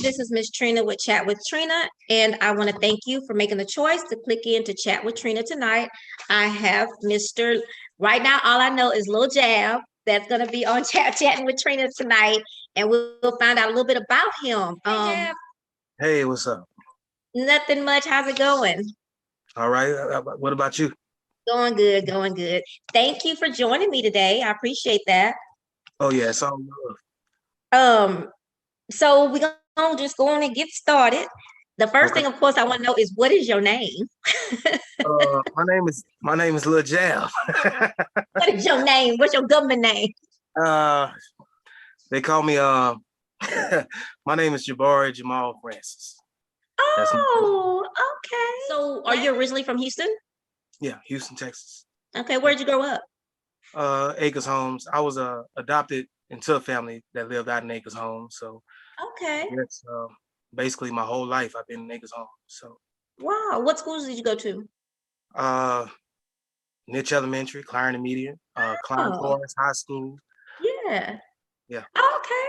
This is Miss Trina with Chat with Trina, and I want to thank you for making the choice to click in to Chat with Trina tonight. I have Mr. Right now, all I know is Lil Jabb that's going to be on Chatting with Trina tonight, and we'll find out a little bit about him. Hey, what's up? Nothing much. How's it going? All right. What about you? Going good, going good. Thank you for joining me today. I appreciate that. Oh yeah, it's all love. Um, so we're gonna just go on and get started. The first Okay. thing, of course, I want to know is what is your name? My name is Lil Jabb. What is your name? What's your government name? uh, they call me my name is Jabari Jamal Francis. That's Oh, okay. So are you originally from Houston? Yeah, Houston, Texas. Okay, where'd you grow up? Acres Homes. I was adopted into a family that lived out in Acres Homes. So Okay. that's basically my whole life I've been in Acres Homes. So Wow. What schools did you go to? uh Niche Elementary, Clarion Immediate, Klein Oh, Forest High School. yeah. Yeah. Okay.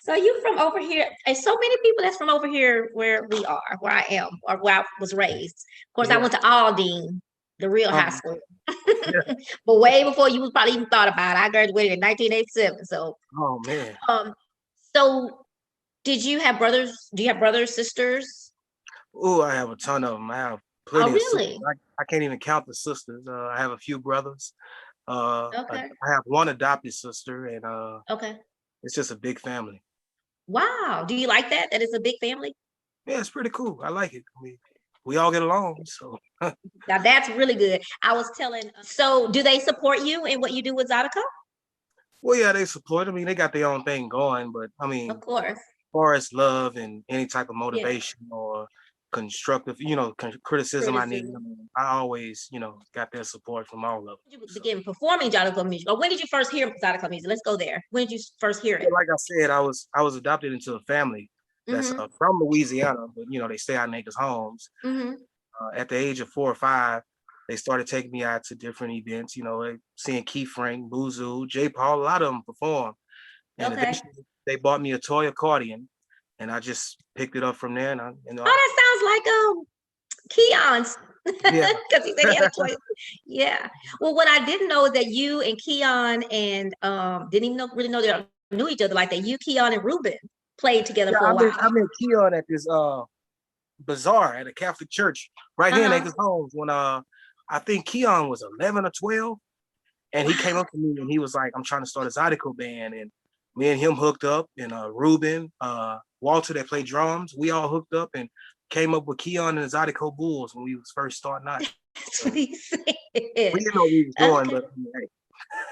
So you from over here, and so many people that's from over here where we are, where I am, or where I was raised. Of course, I Yeah. went to Aldine, the real high school. Yeah. But way before you was probably even thought about it. I graduated in 1987. Oh man. Um, so did you have brothers? Do you have brothers, sisters? Oh, I have a ton of them. I have Oh, plenty of sisters. really? I can't even count the sisters. I have a few brothers. Okay. I have one adopted sister, and Okay. it's just a big family. Wow. Do you like that? That it's a big family? Yeah, it's pretty cool. I like it. We all get along. So, Now that's really good. I was telling, so do they support you in what you do with Zydeco? well, yeah, they support. I mean, they got their own thing going, but I mean, Of course. as far as love and any type of Yeah. motivation or constructive, criticism I need, Criticism. I always, got their support from all of them. When did you So. begin performing Zydeco music? Or when did you first hear Zydeco music? Let's go there. When did you first hear it? Yeah, like I said, I was adopted into a family that's Mm-hmm. from Louisiana, but they stay out in Acres Homes. Mm-hmm. At the age of 4 or 5, they started taking me out to different events. Seeing Keith Frank, Boozoo, J. Paul, a lot of them perform, and Okay. eventually they bought me a toy accordion, and I just picked it up from there. And Oh, that sounds like Keon's. Yeah, Because he said he had a toy. Yeah. Well, what I didn't know is that you and Keon and didn't even really know they knew each other like that. You, Keon, and Ruben played together yeah. for a I while. met Keon at this bazaar at a Catholic church right here in Uh-huh. Acres Homes when I think Keon was 11 or 12. And he came Wow. up to me and he was like, I'm trying to start a Zydeco band. And me and him hooked up, and Ruben, Walter that played drums, we all hooked up and came up with Keon and the Zydeco Bulls when we was first starting out. That's So what he we said. didn't know what we was doing, Okay.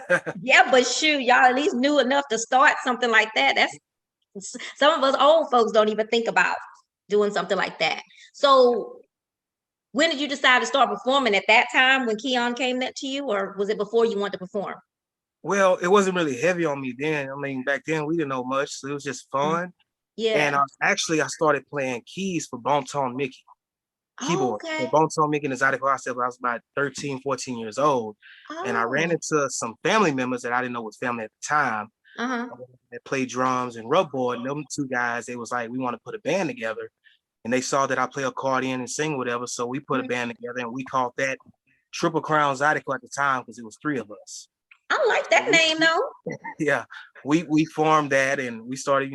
but hey. Yeah, but shoot, y'all at least knew enough to start something like that. That's some of us old folks don't even think about doing something like that. So when did you decide to start performing? At that time when Keon came that to you, or was it before you wanted to perform? Well, it wasn't really heavy on me then. I mean, back then we didn't know much, so it was just Mm. fun. And Yeah. actually, I started playing keys for Bone Tone Mickey, Oh, keyboard. So okay. Bone Tone Mickey and the Zydeco, I said when I was about 13, 14 years old. And I ran Oh. into some family members that I didn't know was family at the time Uh-huh. that played drums and rubboard. And them two guys, they was like, we want to put a band together. And they saw that I play accordion and sing whatever. So we put a Mhm. band together, and we called that Triple Crown Zydeco at the time because it was 3 of us. I like that name though. Yeah, we formed that, and we started,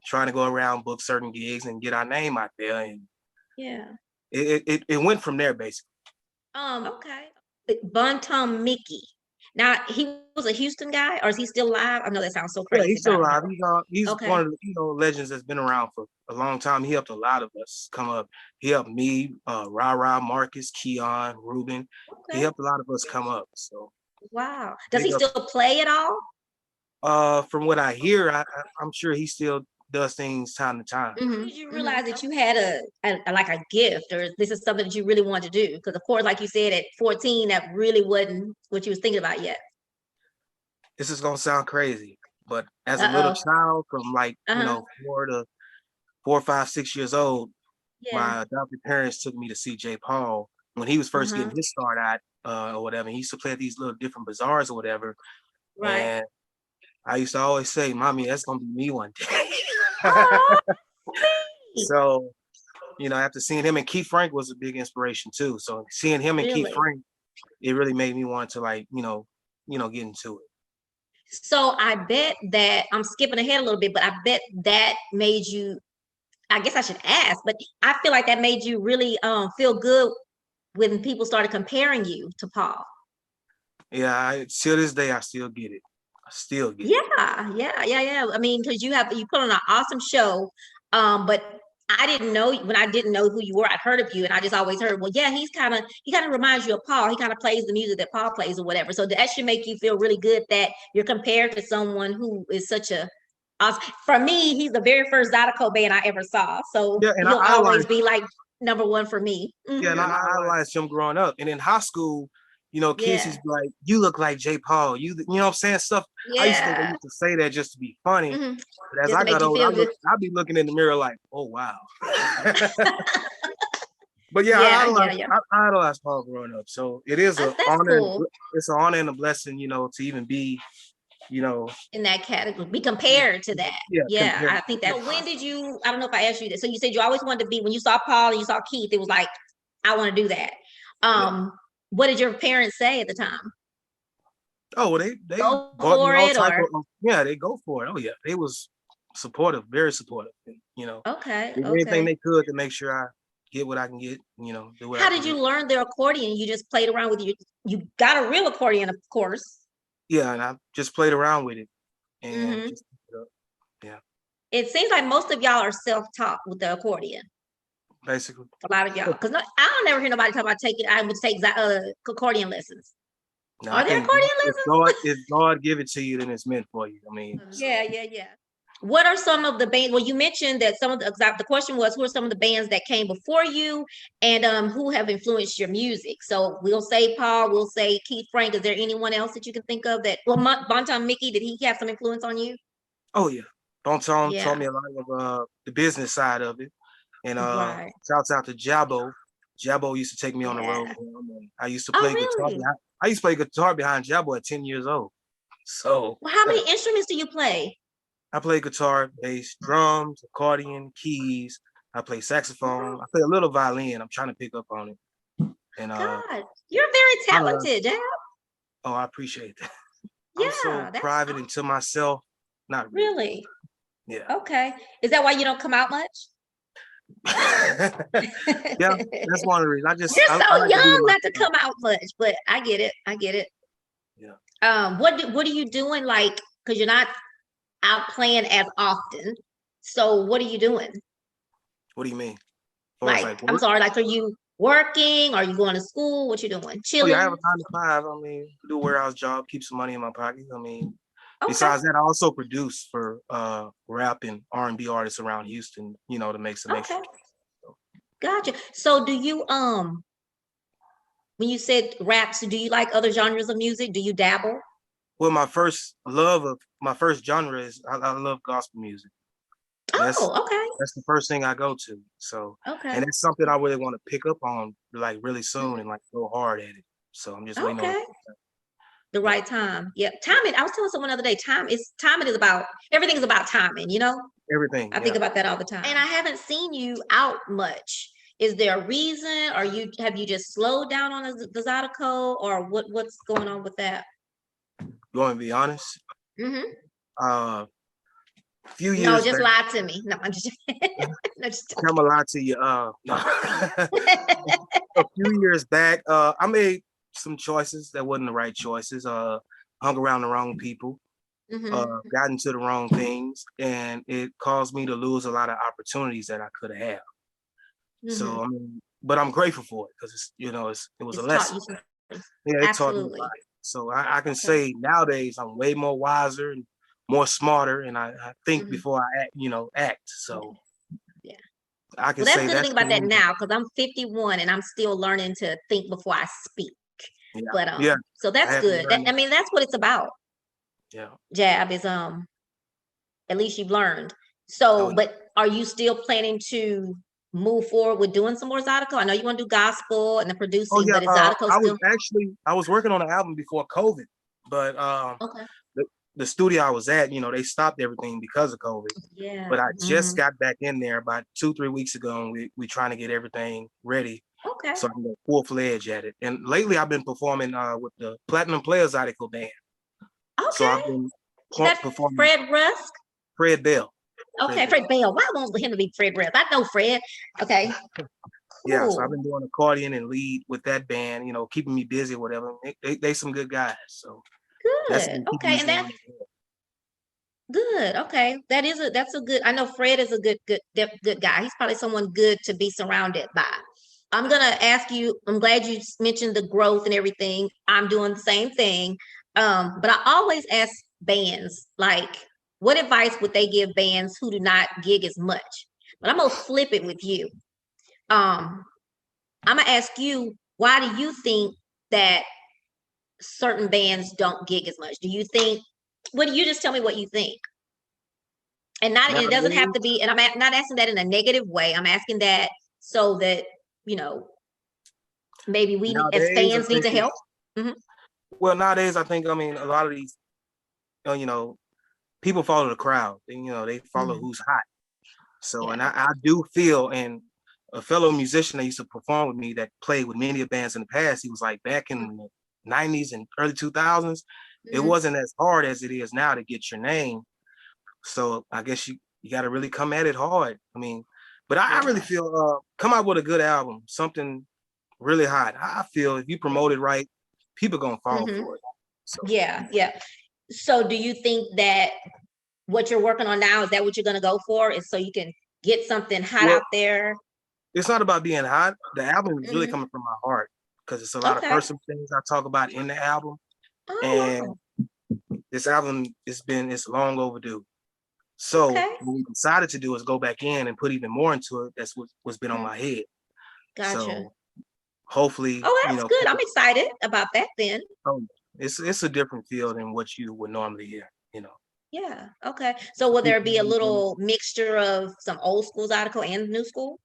trying to go around, book certain gigs and get our name out there. And Yeah. it went from there basically. Okay. Buntum Mickey. Now he was a Houston guy, or is he still alive? I know that sounds so Yeah, crazy, he's but I still don't alive. know. He's Okay. one of the legends that's been around for a long time. He helped a lot of us come up. He helped me, Ra, Marcus, Keon, Ruben. He Okay. helped a lot of us come up. So Wow. Does big he up. still play at all? From what I hear, I'm sure he still does things time to time. When did you realize that you had a like a gift, or this is something that you really wanted to do? Because of course, like you said, at 14, that really wasn't what you was thinking about yet. This is gonna sound crazy, but as a little Uh-oh. child, from like Uh-huh. 4, 5, 6 years old, Yeah. my adopted parents took me to see J. Paul when he was first Uh-huh. getting his start out, or whatever. He used to play at these little different bazaars or whatever, Right. and I used to always say, "Mommy, that's gonna be me one day." Oh, So, after seeing him, and Keith Frank was a big inspiration too. So seeing him and Keith Really? Frank, it really made me want to get into it. So I bet that I'm skipping ahead a little bit, but I bet that made you, I guess I should ask, but I feel like that made you really feel good when people started comparing you to Paul. Yeah, till this day, I still get it. I still get it. Yeah. I mean, because you put on an awesome show, but I didn't know when I didn't know who you were. I'd heard of you, and I just always heard, well, yeah, he kind of reminds you of Paul. He kind of plays the music that Paul plays or whatever. So that should make you feel really good that you're compared to someone who is such a awesome. For me, he's the very first Zydeco band I ever saw. So Yeah, and he'll I always idolized. be like number one for me. Yeah, and I idolized him growing up. And in high school, kids Yeah. used to be like, "You look like J. Paul." You know what I'm saying? Stuff. I used to think they Yeah. used to say that just to be funny. But as Just to I make got you older, feel good. I'd be looking in the mirror like, "Oh wow." But yeah, Yeah. I idolized Paul growing up. So it is an That's honor. cool. It's an honor and a blessing, to even be, In that category, be compared to that. yeah, Yeah, compared. I think that. So when did you? I don't know if I asked you this. So you said you always wanted to be when you saw Paul and you saw Keith. It was like, I want to do that. Yeah. What did your parents say at the time? Oh, well, they Go bought me for all it, type or of. Yeah, they go for it. Oh yeah, they was supportive, very supportive. okay, Did anything okay. they could to make sure I get what I can get. Do what I How can did do. you learn the accordion? You just played around with you got a real accordion, of course. Yeah, and I just played around with it and Hmm. just picked it up. Yeah, It seems like most of y'all are self-taught with the accordion. basically. A lot of y'all, because I don't never hear nobody talk about taking. I would take accordion lessons. No, I Are there think accordion lessons? if God give it to you, then it's meant for you. I mean, Yeah. What are some of the bands? Well, you mentioned that some of the question was, who are some of the bands that came before you, and who have influenced your music? So we'll say Paul, we'll say Keith Frank. Is there anyone else that you can think of that? Well, Bonton Mickey, did he have some influence on you? oh yeah, Bonton taught Yeah, me a lot of the business side of it, and right. shouts out to Jabbo. Jabbo used to take me on the road. Yeah. And I used to Oh, play guitar. really? I used to play guitar behind Jabbo at 10 years old. So Well, how many instruments do you play? I play guitar, bass, drums, accordion, keys. I play saxophone. I play a little violin. I'm trying to pick up on it. And God, you're very I love. talented, Jab. Oh, I appreciate that. I'm so Yeah, that's private into myself. Not really. really Yeah. okay. Is that why you don't come out much? Yeah, that's one of the reasons. You're I so like to be to young not to myself. come out much, but I get it. I get it. Yeah. What are you doing? Like, because you're not out playing as often. So what are you doing? What do you mean? As far as Like, like I'm work? sorry, like, are you working? Are you going to school? What you doing? Oh yeah, I have Chilling? a 9 to 5. I mean, do a warehouse job, keep some money in my pocket. I mean, Okay. besides that, I also produce for rap and R&B artists around Houston, to make some extra. Okay. Gotcha. So do you when you said raps, do you like other genres of music? Do you dabble? Well, my first genre is I love gospel music. And Oh, okay. that's the first thing I go to. So, and Okay. it's something I really want to pick up on like really soon Mhm. and like go hard at it. So I'm just waiting on it. Okay. The Yeah, right time. Yep. Timing. I was telling someone the other day, timing is about everything is about timing, everything. I think Yeah. about that all the time. And I haven't seen you out much. Is there a reason? Or have you just slowed down on the Zydeco, or what's going on with that? You want to be honest? Mm-hmm. A few No, years just back, lie to me. No, I'm just, no, just I'm gonna lie to you. No. A few years back, I made some choices that wasn't the right choices. Hung around the wrong people. mm-hmm. Got into the wrong things, and it caused me to lose a lot of opportunities that I could have had. Mm-hmm. So I mean, but I'm grateful for it because it was a It's taught lesson. you some things. Yeah, it taught me a Absolutely. lot. So I can Okay. say nowadays I'm way more wiser and more smarter, and I think Mm-hmm. before I act. So Yeah. I can Well, that's say good to that's think the about that reason. now, because I'm 51 and I'm still learning to think before I speak. Yeah, But yeah, so I that's had to good. learn that. I mean, that's what it's about. Yeah. Jab is at least you've learned. Oh So, yeah. but are you still planning to move forward with doing some more Zydeco? I know you want to do gospel and the Oh producing, yeah. but is Zydeco still I was working on an album before COVID, but okay? the studio I was at, they stopped everything because of COVID. Yeah. But I just got back in there about 2-3 weeks ago, and we trying to get everything ready. Okay. So I can go full-fledged at it. And lately I've been performing with the Platinum Players Zydeco band. Okay. So I've been performing. Fred Rusk? Fred Bell. Okay, Fred Bell. Why won't him to be Fred Rusk? I know Fred. Okay. Cool. Yeah, so I've been doing accordion and lead with that band, keeping me busy or whatever. They some good guys. So good. Okay, and that's good. Okay. That's a good, I know Fred is a good guy. He's probably someone good to be surrounded by. I'm gonna ask you, I'm glad you mentioned the growth and everything. I'm doing the same thing. But I always ask bands, like, what advice would they give bands who do not gig as much? But I'm gonna flip it with you. I'm gonna ask you, why do you think that certain bands don't gig as much? Do you think, you just tell me what you think? And it doesn't have to be, and I'm not asking that in a negative way. I'm asking that so that, maybe we as fans need to help. Mm-hmm. Well, nowadays, I think, a lot of these, people follow the crowd. They follow who's hot. So, and I do feel, and a fellow musician that used to perform with me that played with many bands in the past, he was like, back in the 90s and early 2000s, it wasn't as hard as it is now to get your name. So I guess you got to really come at it hard. But I really feel come out with a good album, something really hot. I feel if you promote it right, people gonna fall for it. So. Yeah. So do you think that what you're working on now, is that what you're gonna go for? Is so you can get something hot out there? It's not about being hot. The album is really coming from my heart, because it's a lot of personal things I talk about in the album. And this album it's long overdue. So what we decided to do is go back in and put even more into it. That's what's been on my head. Gotcha. So hopefully, that's good. I'm excited about that then. It's a different feel than what you would normally hear, Yeah. Okay. So will there be a little mixture of some old school Zydeco and new school?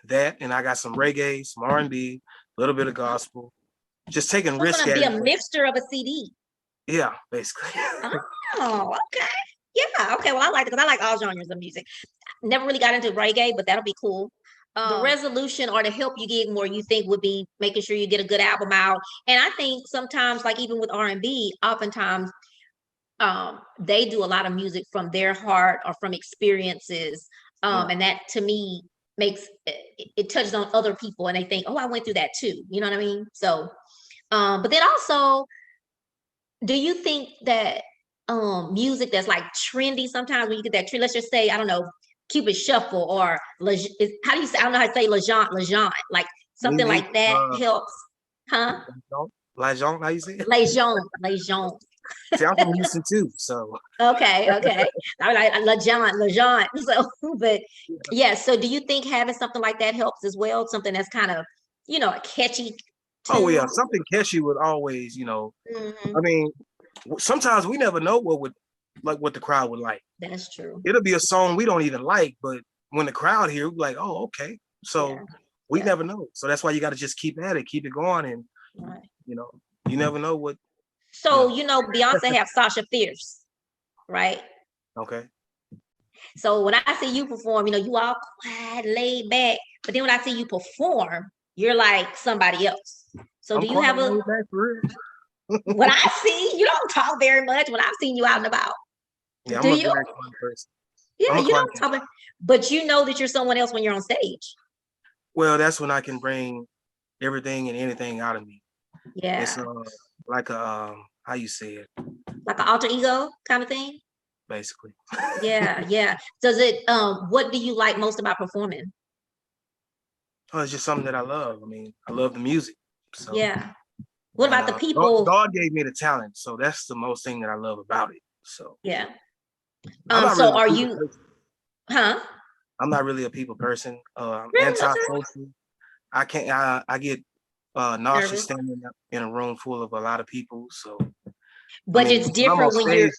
That, and I got some reggae, some R&B, a little bit of gospel. Just taking risks. It's gonna be a mixture of a CD. Yeah, basically. Oh, okay. Yeah. Okay. Well, I like it because I like all genres of music. Never really got into reggae, but that'll be cool. The resolution or to help you gig more, you think would be making sure you get a good album out. And I think sometimes, like even with R&B, oftentimes they do a lot of music from their heart or from experiences. And that to me makes it touches on other people and they think, oh, I went through that too. You know what I mean? So, but then also, do you think that music that's like trendy sometimes when you get that trend, let's just say, I don't know, Cupid Shuffle or how do you say, I don't know how to say Legend, like something like that helps, huh? Legend, how you say it? Legend. See, I'm from Houston too, so. Okay. I like Legend. So, but yeah, so do you think having something like that helps as well? Something that's kind of, a catchy tune? Oh yeah, something catchy would always, sometimes we never know what the crowd would like. That's true. It'll be a song we don't even like, but when the crowd hear, we're like, oh, okay. So we never know. So that's why you got to just keep at it, keep it going, and you never know what. So Beyonce have Sasha Fierce, right? Okay. So when I see you perform, you all quiet, laid back, but then when I see you perform, you're like somebody else. So do you have a? When I see you don't talk very much. When I've seen you out and about, yeah, I'm a very fun person. Yeah, you don't talk, but you know that you're someone else when you're on stage. Well, that's when I can bring everything and anything out of me. Yeah, it's like a how you say it? Like an alter ego kind of thing. Basically. Yeah. Does it? What do you like most about performing? Oh, it's just something that I love. I love the music. So yeah. What about the people? God gave me the talent, so that's the most thing that I love about it. So yeah. So really are you? Huh? I'm not really a people person. I'm really? antisocial. I can't. I get nauseous standing up in a room full of a lot of people. So, but it's different when you're.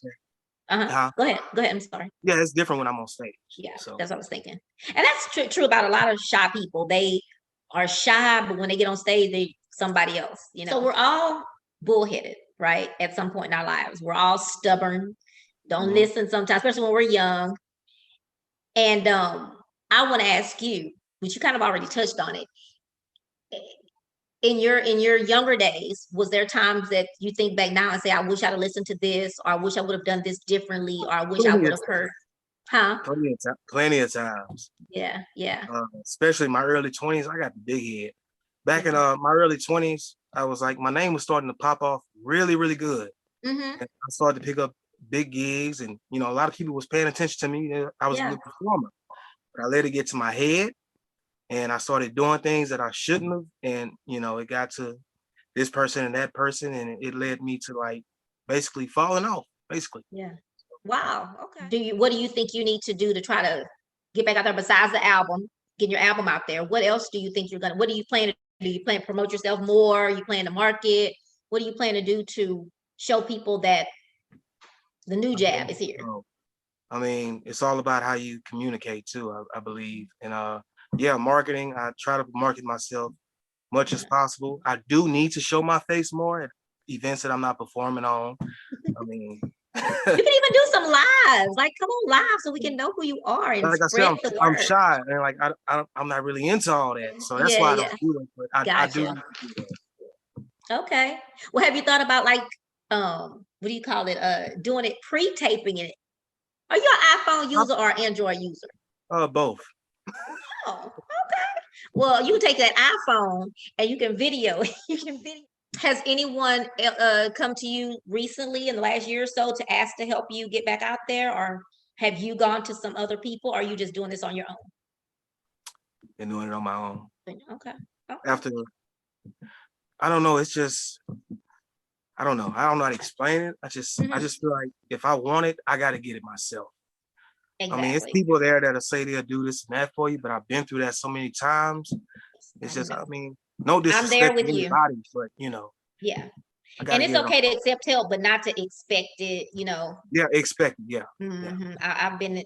Go ahead. I'm sorry. Yeah, it's different when I'm on stage. Yeah, so that's what I was thinking, and that's true about a lot of shy people. They are shy, but when they get on stage, they somebody else. So we're all bullheaded, right? At some point in our lives, we're all stubborn, don't Mhm. listen sometimes, especially when we're young. And I want to ask you, which you kind of already touched on it. In your younger days, was there times that you think back now and say, I wish I'd have listened to this, or I wish I would have done this differently, or I wish I Plenty would of have heard, huh? plenty of times. Yeah, yeah, Especially my early 20s, I got the big head. Back in yeah. my early 20s, I was like, my name was starting to pop off really, really good. Mm-hmm. And I started to pick up big gigs, and a lot of people was paying attention to me. I was a Yeah, good performer. But I let it get to my head, and I started doing things that I shouldn't have. And it got to this person and that person, and it led me to like basically falling off, basically. yeah. Wow. Okay. What do you think you need to do to try to get back out there besides the album, getting your album out there? What else do you think what do you plan to do? You plan to promote yourself more? You plan to market? What do you plan to do to show people that the new Jabb is here? So, I mean, it's all about how you communicate too, I believe. And yeah, marketing, I try to market myself much as possible. I do need to show my face more at events that I'm not performing on. I mean, You can even do some lives. Like, come on live so we can know who you are and like I said, spread the I'm word. shy, and like I'm not really into all that, so that's Yeah, why I yeah. don't do it. But I do Gotcha. need to do that. Okay. Well, have you thought about like what do you call it? Doing it pre-taping it. Are you an iPhone user or Android user? Both. Oh, okay. Well, you take that iPhone and you can video. You can video. Has anyone come to you recently in the last year or so to ask to help you get back out there, or have you gone to some other people, or are you just doing this on your own? Been doing it on my own. Okay. Okay. After I don't know, it's just I don't know. I don't know how to explain it. I Mhm. just feel like if I want it, I got to get it myself. I mean, it's Exactly. people there that'll say they'll do this and that for you, but I've been through that so many times. It's just, I mean, no I'm there disrespect to with you. anybody, but Yeah. I And gotta it's get it on. okay to accept help, but not to expect it, Yeah, expect it. Yeah, yeah.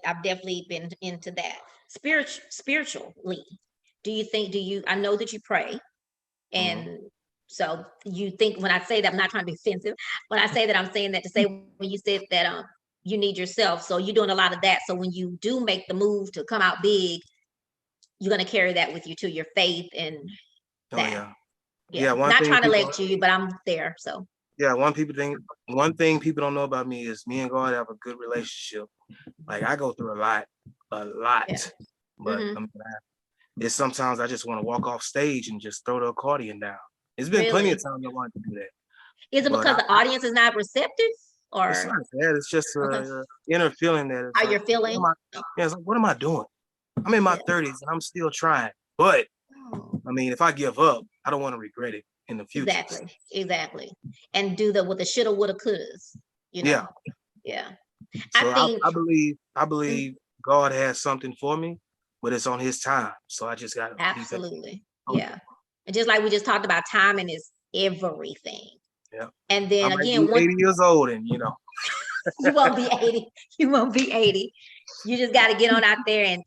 I've definitely been into that. Spiritually, I know that you pray, Mhm. and so you think when I say that, I'm not trying to be offensive. When I say that, I'm saying that to say when you said that you need yourself, so you're doing a lot of that. So when you do make the move to come out big, you're gonna carry that with you to your faith and Oh that. yeah, yeah. Yeah. Not trying to lecture you, but I'm there. So Yeah, one thing people don't know about me is me and God have a good relationship. Like I go through a lot, yeah. but Hmm. I mean, it's sometimes I just want to walk off stage and just throw the accordion down. It's been plenty of Really? times I wanted to do that, Is it but because the audience is not receptive, it's or not that. It's just okay, a inner feeling that it's how like, you're feeling? yeah, it's like, what am I doing? I'm in my Yeah. 30s and I'm still trying. But Oh, I mean, if I give up, I don't want to regret it in the future. exactly, exactly. And do the with the shoulda, woulda, couldas. You Yeah. know. Yeah. I So think. I Mm, believe God has something for me, but it's on His time. So I just gotta be patient. absolutely. Yeah. And just like we just talked about, timing is everything. Yeah. And I then might be again, 80 years old, and you won't be 80. You won't be 80. You just got to get on out there and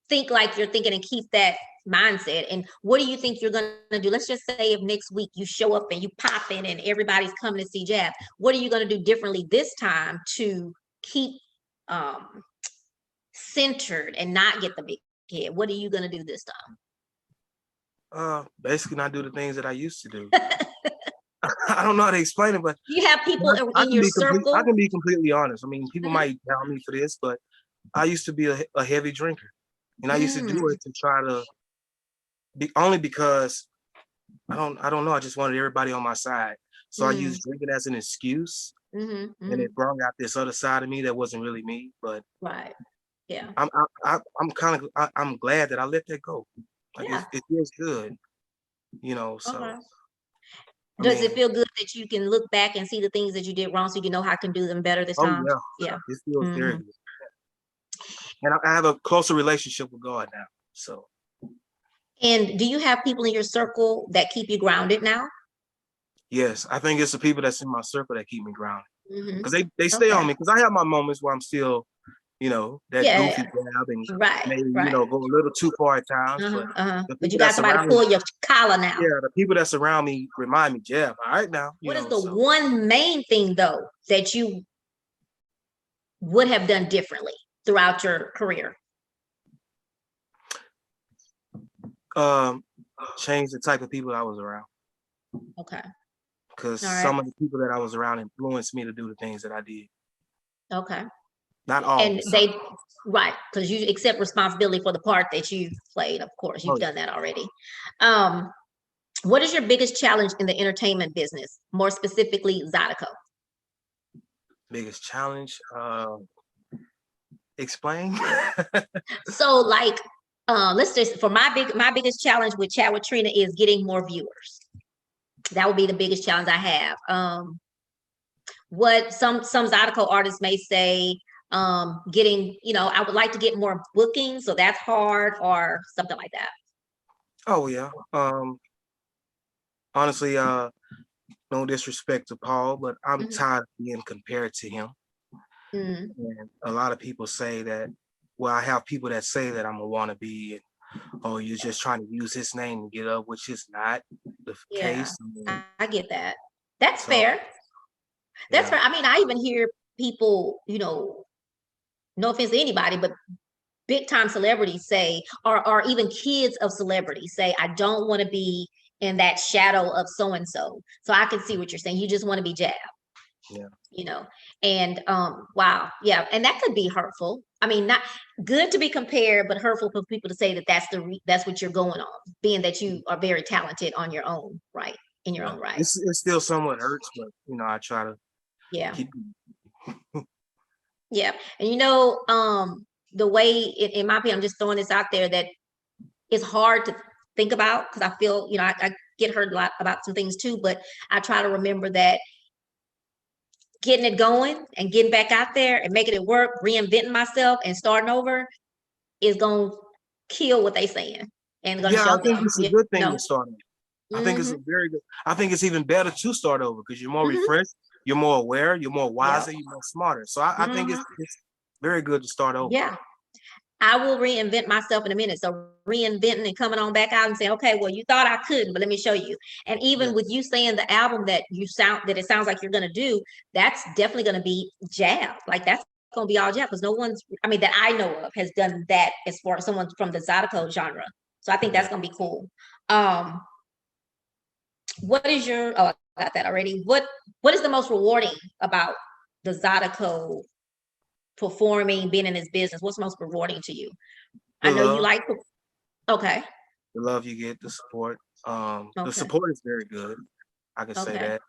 think like you're thinking and keep that mindset. And what do you think you're going to do? Let's just say if next week you show up and you pop in and everybody's coming to see Jabb. What are you going to do differently this time to keep um, centered and not get the big head? What are you going to do this basically not do the things that I used to do. time? I don't know how to explain it, but You have people I in can your be I circle. can be completely honest. I mean, people Mhm. might doubt me for this, but I used to be a heavy drinker, and I used to do Mm, it to try to be only because I don't know. I just wanted everybody on my side, so I mm, used drinking as an excuse, and mhm. it brought out this other side of me that wasn't really me. But Right. Yeah. I'm kind of I'm glad that I let that go. Like Yeah. it feels good, So Okay. I Does it mean, feel good that you can look back and see the things that you did wrong so you know how I can do them better this oh time? yeah, Yeah. it feels very Hmm. good, and I have a closer relationship with God now. So And do you have people in your circle that keep you grounded now? yes, I think it's the people that's in my circle that keep me grounded Hmm. because they stay on Okay. me because I have my moments where I'm still that Yeah, goofy yeah. jab and Right, maybe, right. go a little too far at times. Uh-huh, But uh-huh. the But you people got that somebody surround me, pull your collar now. yeah, the people that surround me remind me, Jab, all right now, What is the so one main thing though that you would have done differently throughout your career? um change the type of people I was around. Okay. Because All right. some of the people that I was around influenced me to do the things that I did. Okay. Not all, And but some. they, right, because you accept responsibility for the part that you've played, of course. Oh You've yeah. done that already. Um, what is your biggest challenge in the entertainment business? More specifically, Zydeco. Biggest challenge. Explain. So like let's just for my biggest challenge with Chat with Trina is getting more viewers. That would be the biggest challenge I have. What some Zydeco artists may say, getting, I would like to get more bookings, so that's hard or something like that. Oh yeah. Honestly, no disrespect to Paul, but I'm Mhm. tired of being compared to him. Mhm. And a lot of people say that, well, I have people that say that I'm a wannabe and oh, you're just trying to use his name to get up, which is not the Yeah, case. I get that. That's So fair. That's yeah. fair. I mean, I even hear people, no offense to anybody, but big time celebrities say, or even kids of celebrities say, I don't want to be in that shadow of so and so. So I can see what you're saying. You just want to be Jab, Yeah. you know. And wow, yeah, and that could be hurtful. I mean, not good to be compared, but hurtful for people to say that that's what you're going on, being that you are very talented on your own, right, in your Yeah. own right. It still somewhat hurts, but I try to Yeah. keep. Yeah. And the way in my opinion, I'm just throwing this out there that it's hard to think about because I feel, I get hurt a lot about some things too, but I try to remember that getting it going and getting back out there and making it work, reinventing myself and starting over is gonna kill what they saying and gonna Yeah, I show think them, it's a good thing know. to start over. I think it's Mm-hmm. a very good. I think it's even better to start over because you're more Mm-hmm. refreshed, you're more aware, you're more Yep. wiser, you're more smarter. So I think Mm-hmm. it's very good to start over. Yeah. I will reinvent myself in a minute. So reinventing and coming on back out and saying, okay, well, you thought I couldn't, but let me show you. And even with Yes. you saying the album that it sounds like you're gonna do, that's definitely gonna be Jab. Like that's gonna be all Jab because no one's, I mean, that I know of has done that as far as someone from the Zydeco genre. So I think Yeah. that's gonna be cool. What is your I got that already. What is the most rewarding about the Zydeco performing, being in this business? What's most rewarding to you? I The know you love, like okay. the love you get, the support. The Okay. support is very good. I can say Okay. that.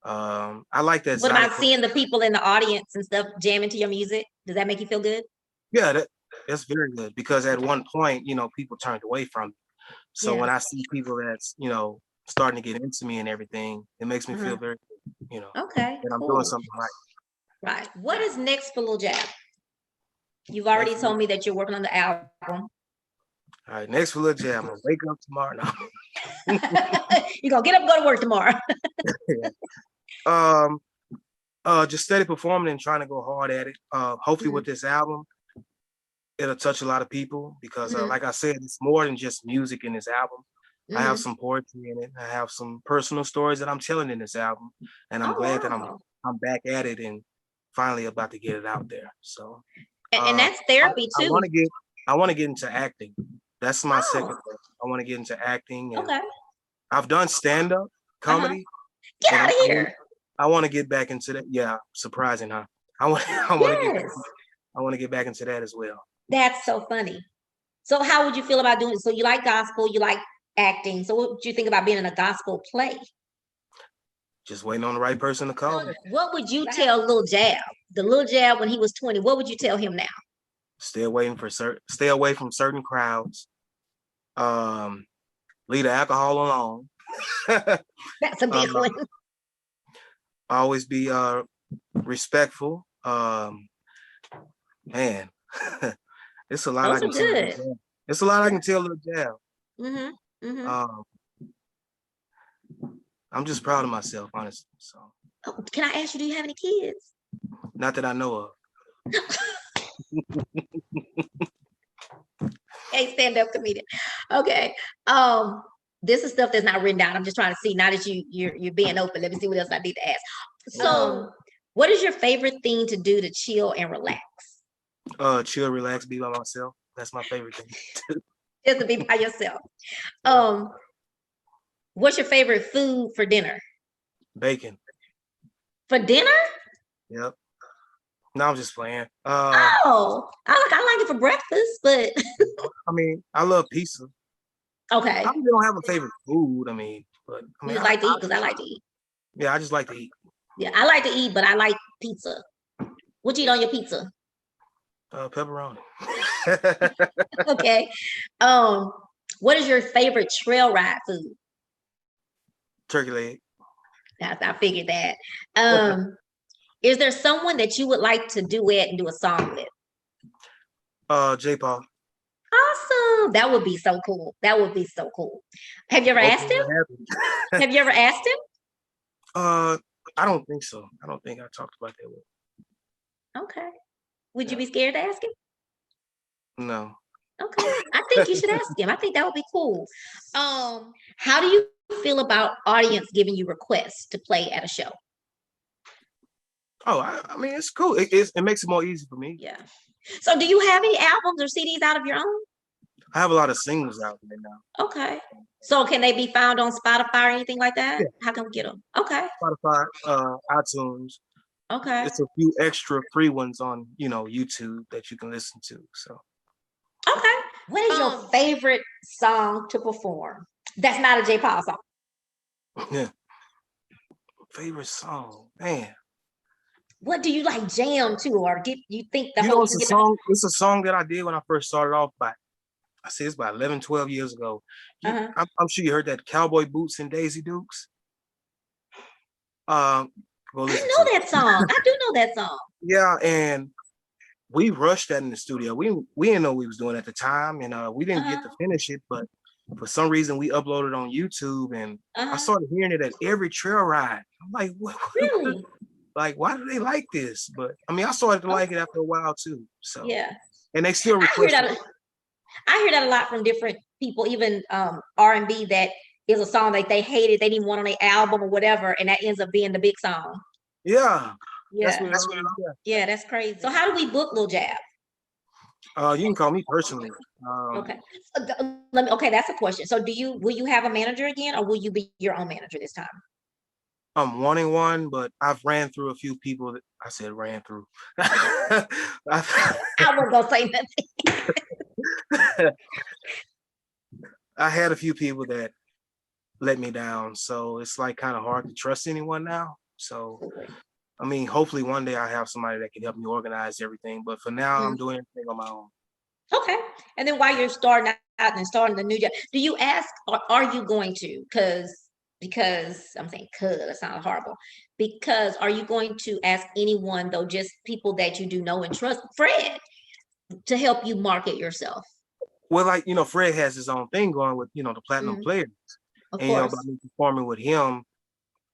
I like that What about Zydeco. seeing the people in the audience and stuff jamming to your music? Does that make you feel good? Yeah, that's very good because at one point, people turned away from me. So Yeah. when I see people that's, starting to get into me and everything, it makes me Uh-huh. feel very good, Okay, that I'm doing cool. something right. Right. What is next for Lil Jab? You've Next already for, told me that you're working on the album. all right, next for Lil Jabb, I'm gonna wake up tomorrow. You're gonna get up and go to work tomorrow. um, just steady performing and trying to go hard at it. Hopefully Mhm. with this album, it'll touch a lot of people because, Mhm. like I said, it's more than just music in this album. I have Mhm. some poetry in it. I have some personal stories that I'm telling in this album, and I'm Oh glad that wow. I'm back at it and finally about to get it out there. So, And uh, that's therapy I too. want to get into acting. That's my second Oh, thing. I want to get into acting, and okay. I've done stand up Uh-huh. comedy, Get and out of here. I want to get back into that. Yeah, surprising, huh? I want I want to get back. Yes. I want to get back into that as well. That's so funny. So how would you feel about doing so you like gospel, you like acting. So what would you think about being in a gospel play? Just waiting on the right person to call me. What would you tell Lil Jab? The Lil Jab when he was 20, what would you tell him now? Stay away from certain crowds. Um, leave the alcohol alone. That's a big um, one. always be respectful. Man, it's a lot I Those are can tell Lil good. Jab. It's a lot I can tell Lil Jab. Mm-hmm. Mm-hmm. Um, I'm just proud of myself, honestly. So, Oh, can I ask you, do you have any kids? not that I know of. Hey, stand-up comedian. Okay. This is stuff that's not written down. I'm just trying to see. Now that you're being open, let me see what else I need to ask. So, what is your favorite thing to do to chill and relax? Chill, relax, be by myself. That's my favorite thing. Just to be by yourself. What's your favorite food for dinner? Bacon. For dinner? Yep. No, I'm just playing. Oh, I like it for breakfast, but I mean, I love pizza. okay. I really don't have a favorite food. I mean, but I You mean, just like to eat because I like to eat. Yeah, I just like to eat. Yeah, I like to eat, but I like pizza. What you eat on your pizza? Pepperoni. Okay. What is your favorite trail ride food? Turkey leg. I figured that. Is there someone that you would like to duet and do a song with? J. Paul. Awesome. That would be so cool. That would be so cool. Have you ever asked him? Have you ever asked him? I don't think so. I don't think I talked about that with him. Okay. Would you be scared to ask him? No. Okay. I think you should ask him. I think that would be cool. How do you feel about audience giving you requests to play at a show? Oh, I mean, it's cool. It makes it more easy for me. Yeah. So do you have any albums or CDs out of your own? I have a lot of singles out there now. Okay. So can they be found on Spotify or anything like that? Yeah. How can we get them? Okay. Spotify, iTunes. Okay. It's a few extra free ones on, YouTube that you can listen to. So. Okay. What is your favorite song to perform? That's not a J. Paul song. Yeah. Favorite song, man. What do you like jam to, or you think the whole? It's a song that I did when I first started off. It's about 11, 12 years ago. I'm sure you heard that Cowboy Boots and Daisy Dukes. I know that song. I do know that song. Yeah, and we rushed that in the studio. We didn't know what we was doing at the time, and we didn't get to finish it. But for some reason, we uploaded on YouTube, and I started hearing it at every trail ride. I'm like, what? Really? Like, why do they like this? But I mean, I started to like it after a while too. So yeah, and they still request. I hear that a lot from different people, even R&B, that is a song like they hated, they didn't want on their album or whatever, and that ends up being the big song. Yeah. Yeah. Yeah, that's crazy. So how do we book Lil Jabb? You can call me personally. Okay. Okay, that's a question. So will you have a manager again, or will you be your own manager this time? I'm wanting one, but I've ran through a few people that I said ran through. I wasn't gonna say nothing. I had a few people that let me down, so it's like kind of hard to trust anyone now. So, I mean, hopefully one day I have somebody that can help me organize everything. But for now, I'm doing everything on my own. Okay. And then while you're starting out and starting the new job, do you ask, or are you going to? Because I'm saying that sounds horrible. Because are you going to ask anyone, though, just people that you do know and trust, Fred, to help you market yourself? Well, like, Fred has his own thing going with, the platinum players. Of course. By me performing with him,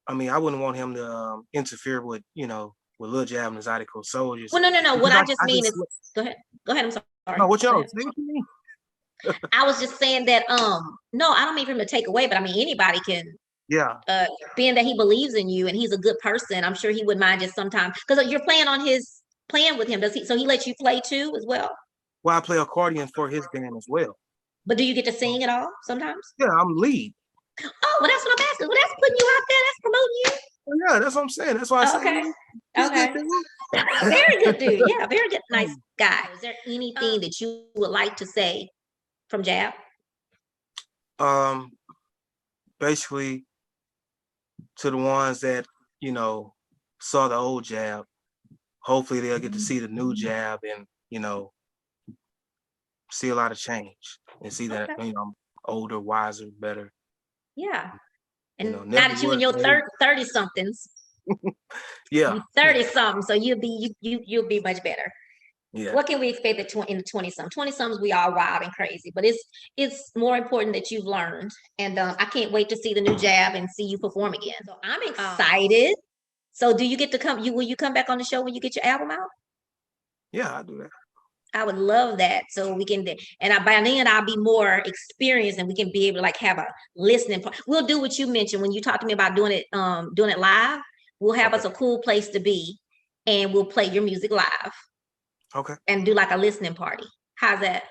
I mean, I wouldn't want him to interfere with, with Lil Jabb and the Zydeco Soldiers. Well, no. What I just mean is, go ahead. I'm sorry. No, what y'all say to me? I was just saying that, no, I don't mean for him to take away, but I mean, anybody can. Yeah. Being that he believes in you and he's a good person, I'm sure he wouldn't mind just sometimes, because you're playing with him. Does he? So he lets you play too as well? Well, I play accordion for his band as well. But do you get to sing at all sometimes? Yeah, I'm lead. Oh, well, that's what I'm asking. Well, that's putting you out there. That's promoting you. Well, yeah, that's what I'm saying. That's why I said. Okay. Very good dude. Yeah, very good, nice guy. Is there anything that you would like to say from Jabb? Basically, to the ones that saw the old Jabb, hopefully they'll get to see the new Jabb and see a lot of change and see that I'm older, wiser, better. Yeah. And now that you in your 30 somethings. Yeah. 30 something, so you'll be much better. Yeah. What can we expect in the 20 somethings? 20 somethings, we are wild and crazy, but it's more important that you've learned. And I can't wait to see the new Jabb and see you perform again. So I'm excited. So do you get to come? Will you come back on the show when you get your album out? Yeah, I'll do that. I would love that. So we can, and by then I'll be more experienced, and we can be able to like have a listening part. We'll do what you mentioned when you talked to me about doing it live. We'll have us Okay. a cool place to be, and we'll play your music live Okay. and do like a listening party. How's that?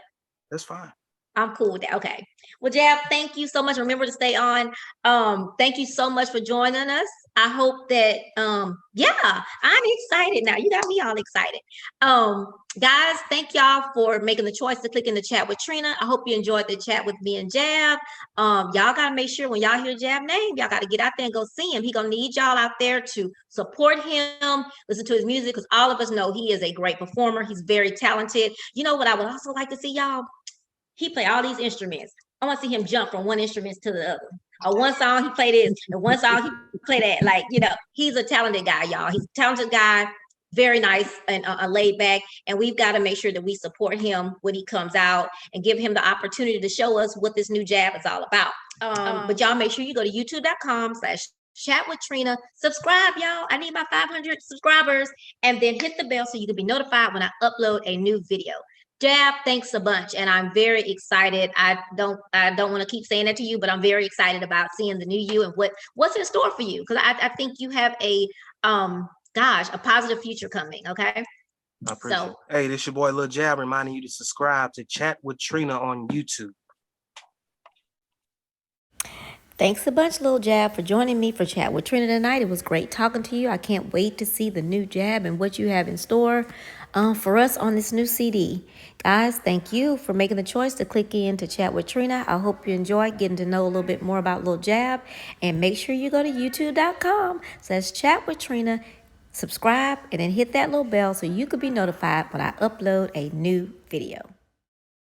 That's fine. I'm cool with that. Okay. Well, Jab, thank you so much. Remember to stay on. Thank you so much for joining us. I hope that yeah, I'm excited now. You got me all excited. Guys, thank y'all for making the choice to click in the chat with Trina. I hope you enjoyed the chat with me and Jab. Y'all gotta make sure when y'all hear Jab name, y'all gotta get out there and go see him. He gonna need y'all out there to support him, listen to his music, because all of us know he is a great performer. He's very talented. You know what I would also like to see, y'all? He play all these instruments. I want to see him jump from one instrument to the other. Or one song he play this, and one song he play that. Like, he's a talented guy, y'all. He's a talented guy, very nice and laid back. And we've got to make sure that we support him when he comes out and give him the opportunity to show us what this new Jab is all about. But y'all make sure you go to youtube.com/chat with Trina. Subscribe, y'all. I need my 500 subscribers. And then hit the bell so you can be notified when I upload a new video. Jab, thanks a bunch, and I'm very excited. I don't want to keep saying that to you, but I'm very excited about seeing the new you and what's in store for you, because I think you have a a positive future coming. Okay. I appreciate it. Hey, this your boy Lil Jabb reminding you to subscribe to Chat with Trina on YouTube. Thanks a bunch, Lil Jab, for joining me for Chat with Trina tonight. It was great talking to you. I can't wait to see the new Jab and what you have in store for us on this new CD. Guys, thank you for making the choice to click in to Chat with Trina. I hope you enjoyed getting to know a little bit more about Lil Jab. And make sure you go to youtube.com/chat with Trina, subscribe, and then hit that little bell so you could be notified when I upload a new video.